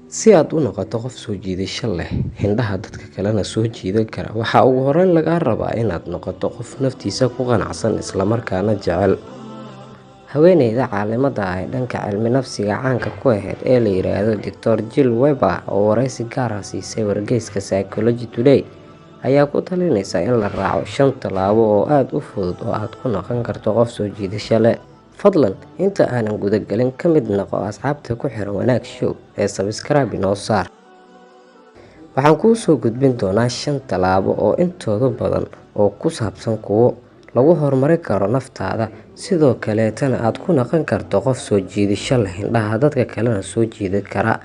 Si aad u noqoto qof soo jiidasho leh, indhaha dadka kalena soo jiidan kara, waxaa ugu horreyn lagaa rabaa inaad noqoto qof naftiisa ku qanacsan isla markaana jecel. Haweeneyda caalimada ah ee dhanka cilmi nafsiga caanka ku ahayd ee la yiraahdo Dr. Jill Weber oo wareysi gaar ah siisay wargeyska Psychology Today ayaa ku talinaysa in la raaco 5 tallaabo oo aad u fudud oo aad ku noqon karto qof soo jiidasho leh. Fadlan inta aanan gudagelin, ka mid noqo asxaabta ku xiran Wanaag Show ee subscribe inoo saar. Waxaan kuu soo gudbin doonaa 5 tallaabo oo intooda badan oo ku saabsan kuwo lagu horumarin karo naftaada, sidoo kaleetana aad ku noqon karto qof soo jiidasho leh, indhaha dadka kalena soo jiidan kara.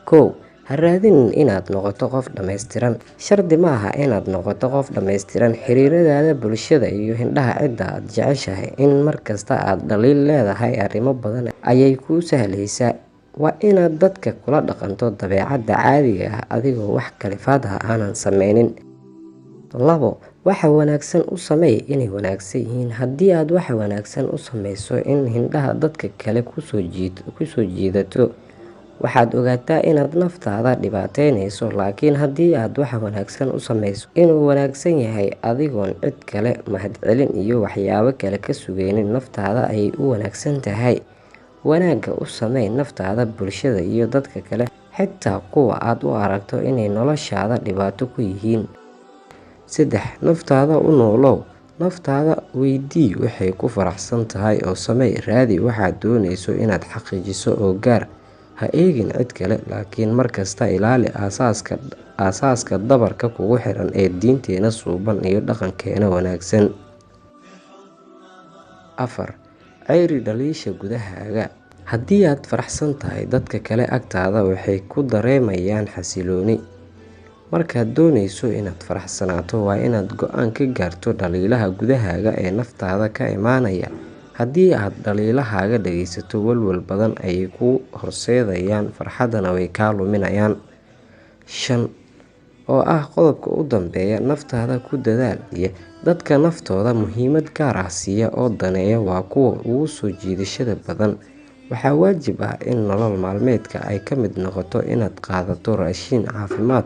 1. Ha raadinin inaad noqoto qof dhammaystiran. Shardi ma aha inaad noqoto qof dhammaystiran xiriiradaada bulshada iyo indhaha cidda aad jeceshahay. In markasta aad dhaliil leedahay arrimo badan ayay kuu sahlaysaa. Waa inaad dadka kula dhaqanto dabeecadda caadiga ah adigoo wax khilaafaad ah aanan sameynin. 2. Waxa wanaagsan u sameey inay wanaagsan yihiin. Haddii aad wax wanaagsan u sameyso in indhaha dadka kale ku soo jiidato, waxaad ogaataa inaad naftaada dhibaateyneyso. Laakiin haddii aad wax wanaagsan u sameyso inuu wanaagsan yahay adigoon cid kale mahadcelin iyo waxyaabo kale ka sugaynin, naftaada ayay u wanaagsan tahay. Wanaagga u sameey naftaada, bulshada iyo dadka kale, xitaa kuwa aad u aragto inay noloshaada dhibaato ku yihiin. 3. Naftaada u noolow. Naftaada weydii waxay ku faraxsan tahay oo samee. Raadi waxaad dooneyso inaad xaqiijiso oo gaar. Ha eegin cid kale, laakiin markasta ilaali aasaaska dabarka kugu xiran ee diinteena suuban iyo dhaqankeena wanaagsan. 4. Ceyri dhaliisha gudahaaga. Haddii aad faraxsan tahay, dadka kale agtaada waxay ku dareemayaan xasillooni. Markaad dooneyso inaad faraxsanaato, waa inaad go'aan ka gaarto dhaliilaha gudahaaga ee naftaada ka imaanaya. Haddii aad dhaliilahaaga dhageysato, walwal badan ayay kuu horseedayaan, farxadana way kaa luminayaan. 5. Oo ah qodobka u dambeeya, naftaada ku dadaal. Dadka naftooda muhiimad gaar ah siiya oo daneeya waa kuwa ugu soo jiidashada badan. Waxaa waajib ah in nolol maalmeedka ay ka mid noqoto inaad qaadato raashin caafimaad,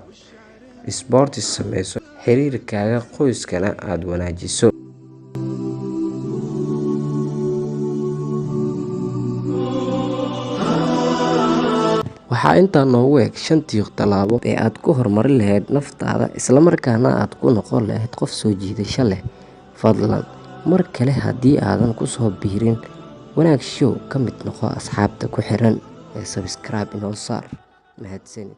isboortis sameyso, xiriirkaaga qoyskana aad wanaajiso. Waxaa intaa noogu eg 5 tallaabo ee aad ku horumarin lahayd naftaada, isla markaana aad ku noqon lahayd qof soo jiidasho leh. Fadlan mar kale, haddii aadan ku soo biirin Wanaag Show, ka mid noqo asxaabta ku xiran ee subscribe inoo saar. Mahadsanid.